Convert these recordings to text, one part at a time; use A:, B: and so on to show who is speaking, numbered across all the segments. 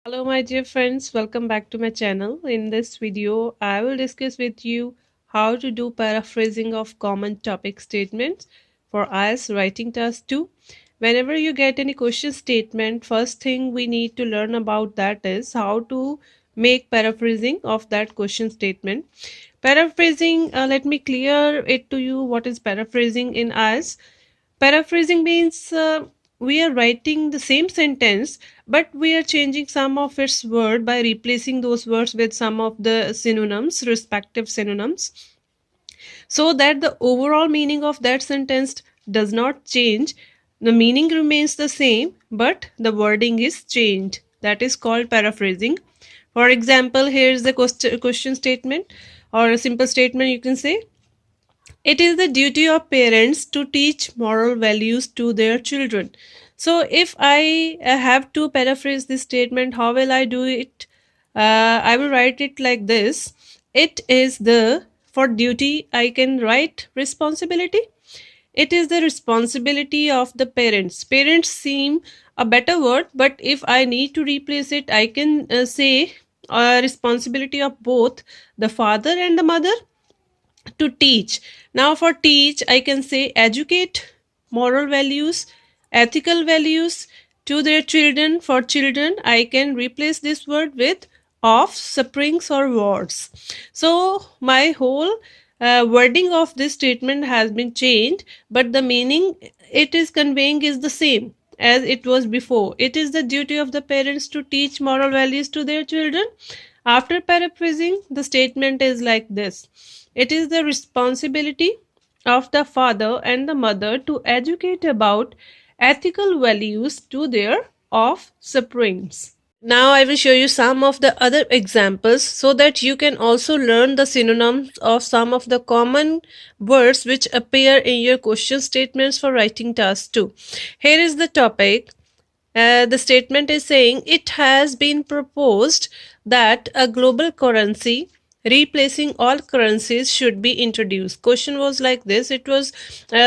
A: Hello my dear friends, welcome back to my channel. In this video, I will discuss with you how to do paraphrasing of common topic statements for IELTS writing task 2. Whenever you get any question statement, first thing we need to learn about that is how to make paraphrasing of that question statement. Paraphrasing, let me clear it to you what is paraphrasing in IELTS. Paraphrasing means we are writing the same sentence, but we are changing some of its word by replacing those words with some of the synonyms, respective synonyms, so that the overall meaning of that sentence does not change. The meaning remains the same, but the wording is changed. That is called paraphrasing. For example, here is the question statement or a simple statement you can say. It is the duty of parents to teach moral values to their children. So, if I have to paraphrase this statement, how will I do it? I will write it like this. It is the, for duty, I can write responsibility. It is the responsibility of the parents. Parents seem a better word, but if I need to replace it, I can say responsibility of both the father and the mother to teach. Now, for teach, I can say educate moral values, ethical values to their children. For children, I can replace this word with of, springs, or wards. So, my whole wording of this statement has been changed, but the meaning it is conveying is the same as it was before. It is the duty of the parents to teach moral values to their children. After paraphrasing, the statement is like this. It is the responsibility of the father and the mother to educate about ethical values to their offsprings. Now I will show you some of the other examples so that you can also learn the synonyms of some of the common words which appear in your question statements for writing task 2. Here is the topic. The statement is saying it has been proposed that a global currency replacing all currencies should be introduced. Question was like this. It was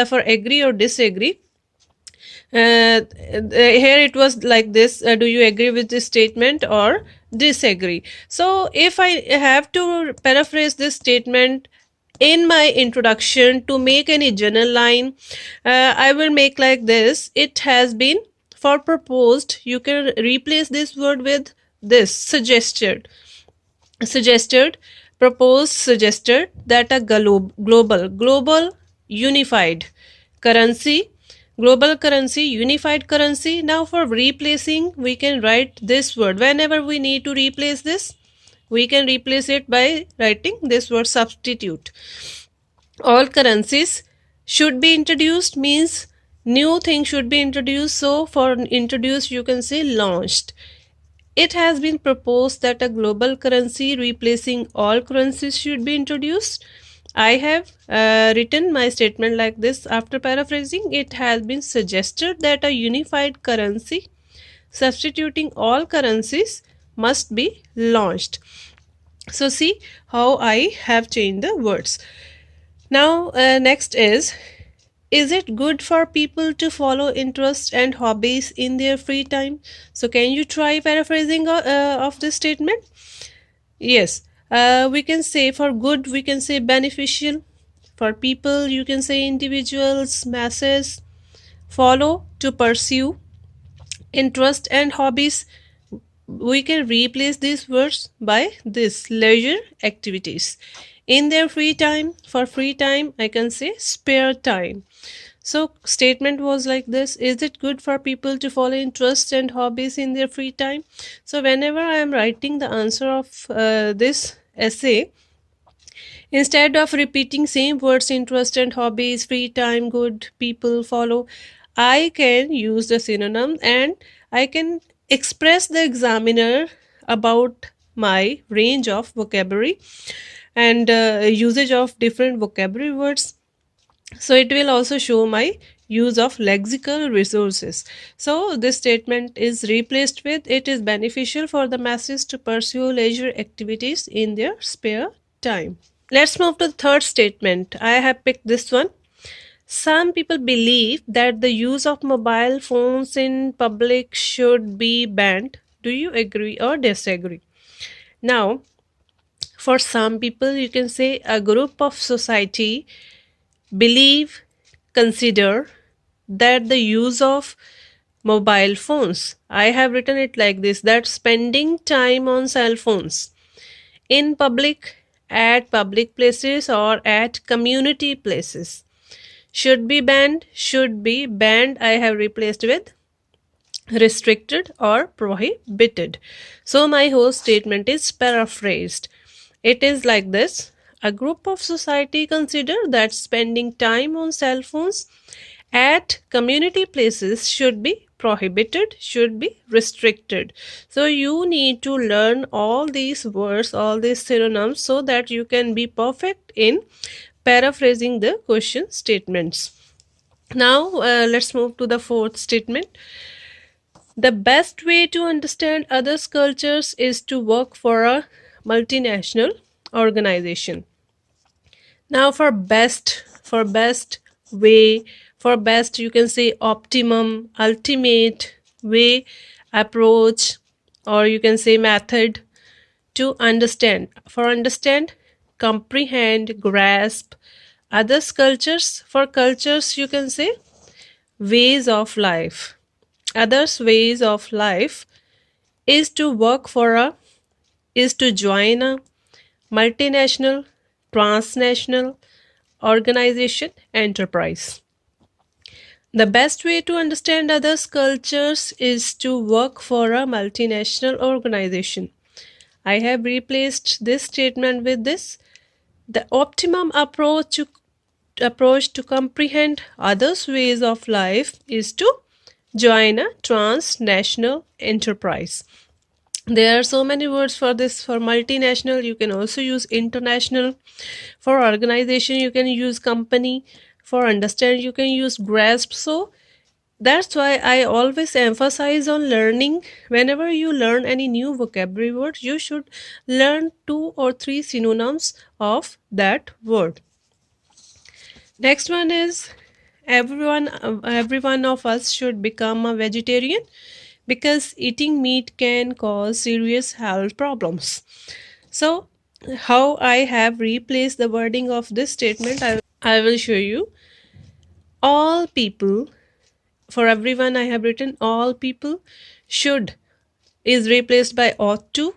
A: for agree or disagree. Here it was like this. Do you agree with this statement or disagree? So if I have to paraphrase this statement in my introduction to make any general line, I will make like this. It has been, for proposed, you can replace this word with this, suggested. Suggested, proposed, suggested that a global unified currency, global currency, unified currency. Now for replacing, we can write this word. Whenever we need to replace this, we can replace it by writing this word, substitute. All currencies should be introduced means new thing should be introduced. So for introduced, you can say launched. It has been proposed that a global currency replacing all currencies should be introduced. I have written my statement like this. After paraphrasing, it has been suggested that a unified currency substituting all currencies must be launched. So see how I have changed the words. Now next is it good for people to follow interests and hobbies in their free time? So can you try paraphrasing of this statement? Yes. We can say for good, we can say beneficial. For people, you can say individuals, masses. Follow, to pursue. Interest and hobbies, we can replace these words by this, leisure activities. In their free time, for free time, I can say spare time. So statement was like this. Is it good for people to follow interests and hobbies in their free time? So whenever I am writing the answer of this essay, instead of repeating same words, interest and hobbies, free time, good, people, follow, I can use the synonym and I can express the examiner about my range of vocabulary and usage of different vocabulary words. So it will also show my use of lexical resources. So this statement is replaced with it is beneficial for the masses to pursue leisure activities in their spare time. Let's move to the third statement. I have picked this one. Some people believe that the use of mobile phones in public should be banned. Do you agree or disagree? Now, for some people, you can say a group of society believe, consider that the use of mobile phones, I have written it like this, that spending time on cell phones in public, at public places, or at community places should be banned. Should be banned, I have replaced with restricted or prohibited. So my whole statement is paraphrased. It is like this: a group of society consider that spending time on cell phones at community places should be prohibited, should be restricted. So you need to learn all these words, all these synonyms, so that you can be perfect in paraphrasing the question statements. Now let's move to the fourth statement. The best way to understand others' cultures is to work for a multinational organization. Now for best way, for best you can say optimum, ultimate way, approach, or you can say method to understand. For understand, comprehend, grasp others' cultures. For cultures you can say ways of life. Others' ways of life is to work for a, is to join a multinational, transnational organization, enterprise. The best way to understand others' cultures is to work for a multinational organization. I have replaced this statement with this. The optimum approach to comprehend others' ways of life is to join a transnational enterprise. There are so many words for this. For multinational, you can also use international. For organization, you can use company. For understand, you can use grasp. So that's why I always emphasize on learning. Whenever you learn any new vocabulary word, you should learn 2 or 3 synonyms of that word. Next one is every one of us should become a vegetarian because eating meat can cause serious health problems. So, how I have replaced the wording of this statement, I will show you. All people, for everyone, I have written all people should is replaced by ought to,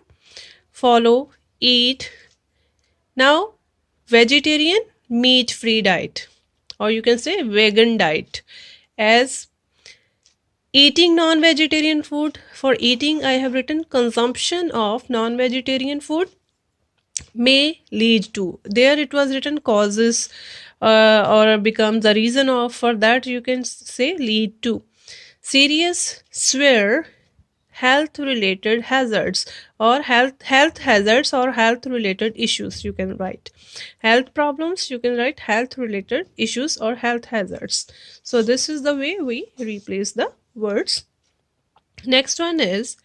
A: follow, eat. Now, vegetarian, meat free diet, or you can say vegan diet. As eating non-vegetarian food, for eating I have written consumption of non-vegetarian food may lead to, there it was written causes, or becomes the reason of, for that you can say lead to serious, severe health related hazards, or health hazards, or health related issues, you can write health problems, you can write health related issues or health hazards. So this is the way we replace the words. Next one is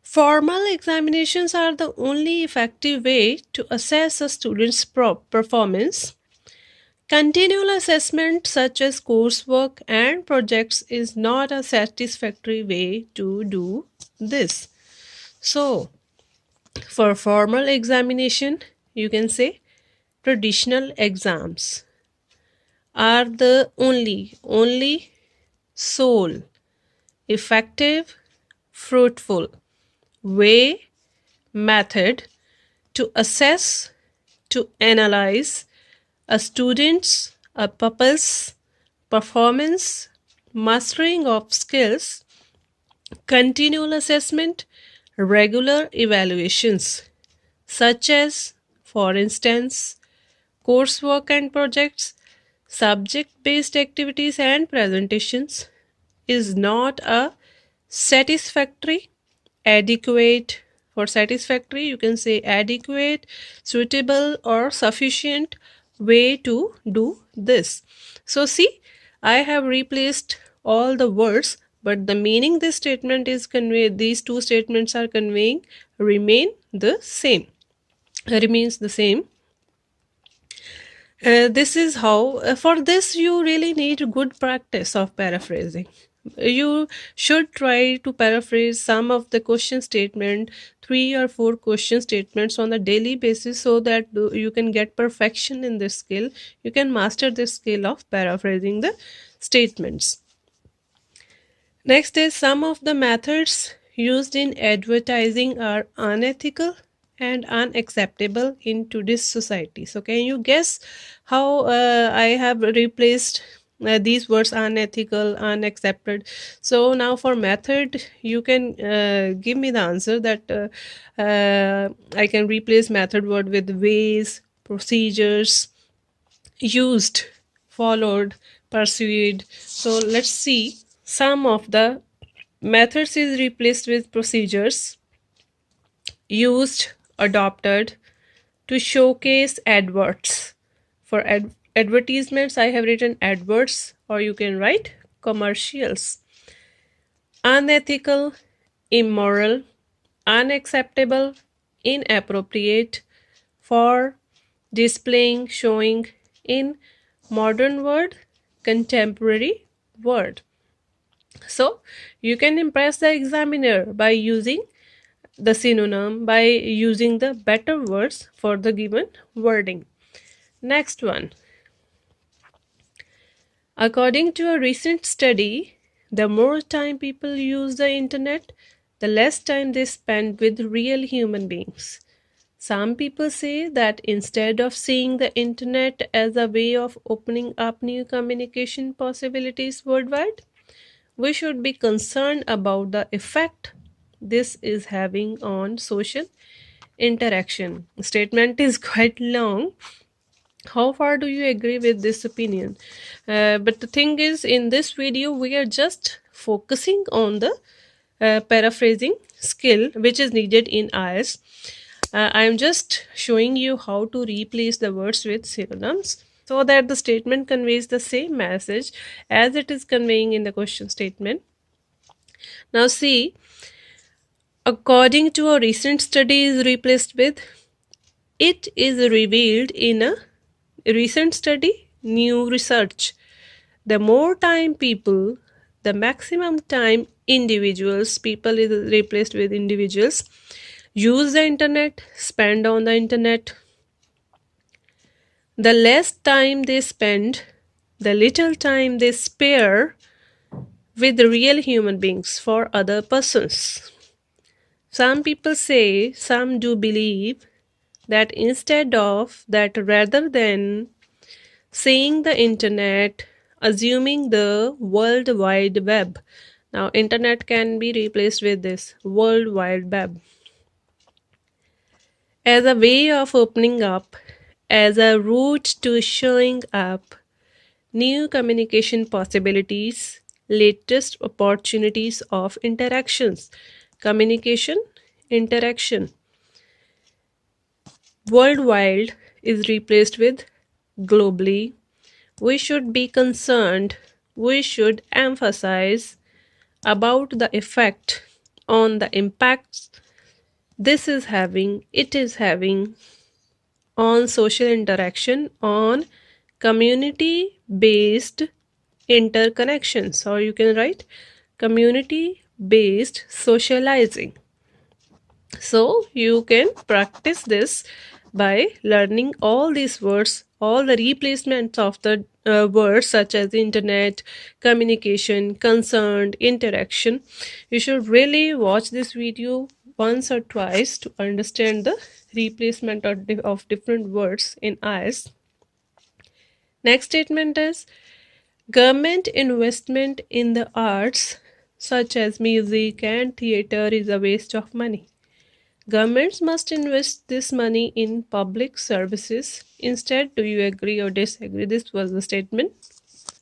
A: formal examinations are the only effective way to assess a student's performance. Continual assessment, such as coursework and projects, is not a satisfactory way to do this. So, for formal examination, you can say traditional exams are the only sole, effective, fruitful way, method to assess, to analyze a student's, a pupil's performance, mastering of skills, continual assessment, regular evaluations, such as, for instance, coursework and projects, subject based activities, and presentations, is not a satisfactory, adequate. For satisfactory, you can say adequate, suitable, or sufficient way to do this. So, see, I have replaced all the words, but the meaning this statement is conveyed, these two statements are conveying, remain the same, remains the same. This is how, for this, you really need good practice of paraphrasing. You should try to paraphrase some of the question statement, 3 or 4 question statements on a daily basis, so that you can get perfection in this skill. You can master this skill of paraphrasing the statements. Next is, some of the methods used in advertising are unethical and unacceptable in today's society. So, can you guess how I have replaced these words: unethical, unaccepted? So, now for method, you can give me the answer that I can replace method word with ways, procedures, used, followed, pursued. So let's see. Some of the methods is replaced with procedures: used, adopted, to showcase adverts. For advertisements, I have written adverts, or you can write commercials. Unethical, immoral, unacceptable, inappropriate, for, displaying, showing. In modern word, contemporary word. So you can impress the examiner by using the synonym, by using the better words for the given wording. Next one. According to a recent study, the more time people use the internet, the less time they spend with real human beings. Some people say that instead of seeing the internet as a way of opening up new communication possibilities worldwide, we should be concerned about the effect this is having on social interaction. The statement is quite long. How far do you agree with this opinion? But the thing is, in this video, we are just focusing on the paraphrasing skill which is needed in IELTS. I am just showing you how to replace the words with synonyms so that the statement conveys the same message as it is conveying in the question statement. Now see, according to a recent study is replaced with, it is revealed in a recent study, new research. The more time people, the maximum time individuals, people is replaced with individuals, use the internet, spend on the internet, the less time they spend, the little time they spare with real human beings for other persons. Some people say, some do believe that instead of that, rather than saying the internet, assuming the World Wide Web. Now, internet can be replaced with this World Wide Web as a way of opening up, as a route to showing up new communication possibilities, latest opportunities of interactions. Communication, interaction. Worldwide is replaced with globally. We should be concerned, we should emphasize about the effect on the impacts this is having, it is having on social interaction, on community based interconnections, or you can write community based socializing. So you can practice this by learning all these words, all the replacements of the words such as internet, communication, concerned, interaction. You should really watch this video once or twice to understand the replacement of different words in IELTS. Next statement is, government investment in the arts such as music and theater is a waste of money. Governments must invest this money in public services. Instead, do you agree or disagree? This was the statement.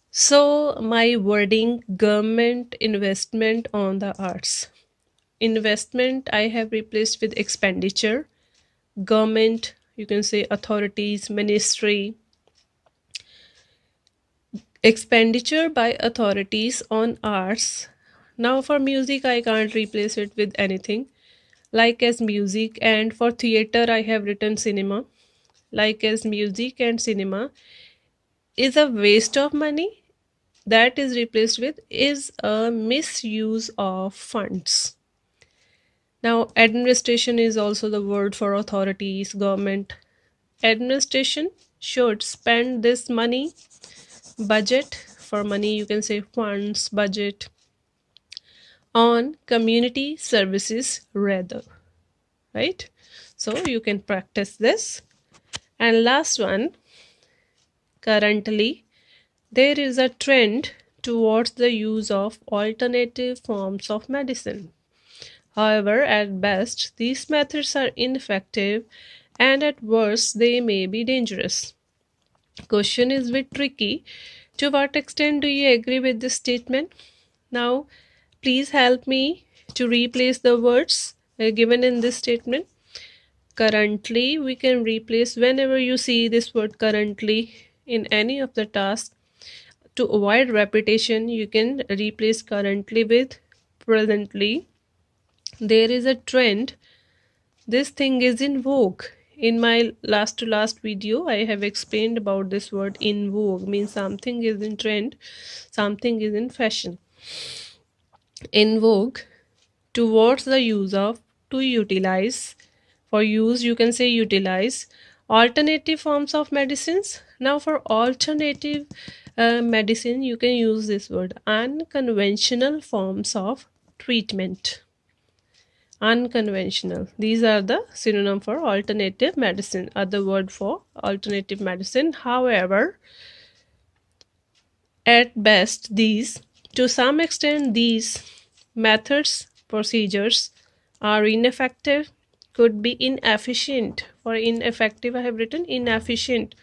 A: So, my wording, government investment on the arts. Investment I have replaced with expenditure. Government, you can say authorities, ministry. Expenditure by authorities on arts. Now, for music, I can't replace it with anything. Like as music, and for theater I have written cinema. Like as music and cinema is a waste of money. that is replaced with is a misuse of funds. Now, administration is also the word for authorities, government. Administration should spend this money, budget for money, you can say funds, budget, on community services rather, right? So you can practice this. And last one, currently, there is a trend towards the use of alternative forms of medicine. However, at best, these methods are ineffective and at worst, they may be dangerous. Question is a bit tricky. To what extent do you agree with this statement? Now, please help me to replace the words given in this statement. Currently, we can replace whenever you see this word currently in any of the tasks. To avoid repetition, you can replace currently with presently. There is a trend. This thing is in vogue. In my last to last video, I have explained about this word in vogue, means something is in trend, something is in fashion. In vogue, towards the use of, to utilize, for use you can say utilize, alternative forms of medicines. Now for alternative medicine, you can use this word unconventional forms of treatment. Unconventional, these are the synonym for alternative medicine, other word for alternative medicine. However, at best, these, to some extent, these methods, procedures are ineffective, could be inefficient. For ineffective, I have written inefficient,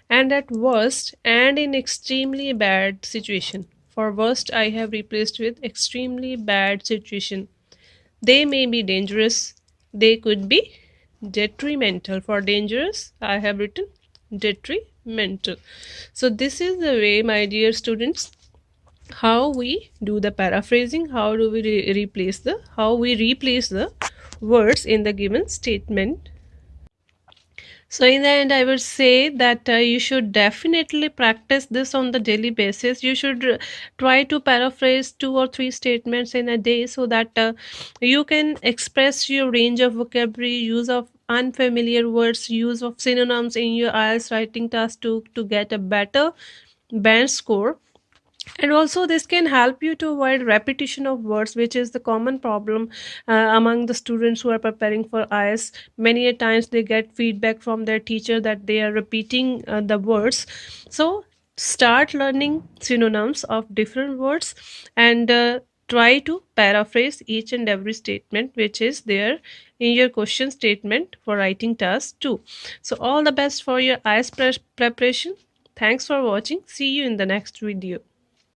A: and at worst, and in extremely bad situation. For worst, I have replaced with extremely bad situation. They may be dangerous, they could be detrimental. For dangerous, I have written detrimental. So this is the way, my dear students, how we do the paraphrasing, how do we replace the words in the given statement. So in the end, I would say that you should definitely practice this on the daily basis. You should try to paraphrase 2 or 3 statements in a day so that you can express your range of vocabulary, use of unfamiliar words, use of synonyms in your IELTS writing task to get a better band score. And also this can help you to avoid repetition of words, which is the common problem among the students who are preparing for IELTS. Many a times they get feedback from their teacher that they are repeating the words. So start learning synonyms of different words and try to paraphrase each and every statement which is there in your question statement for writing task 2. So all the best for your IELTS preparation. Thanks for watching. See you in the next video.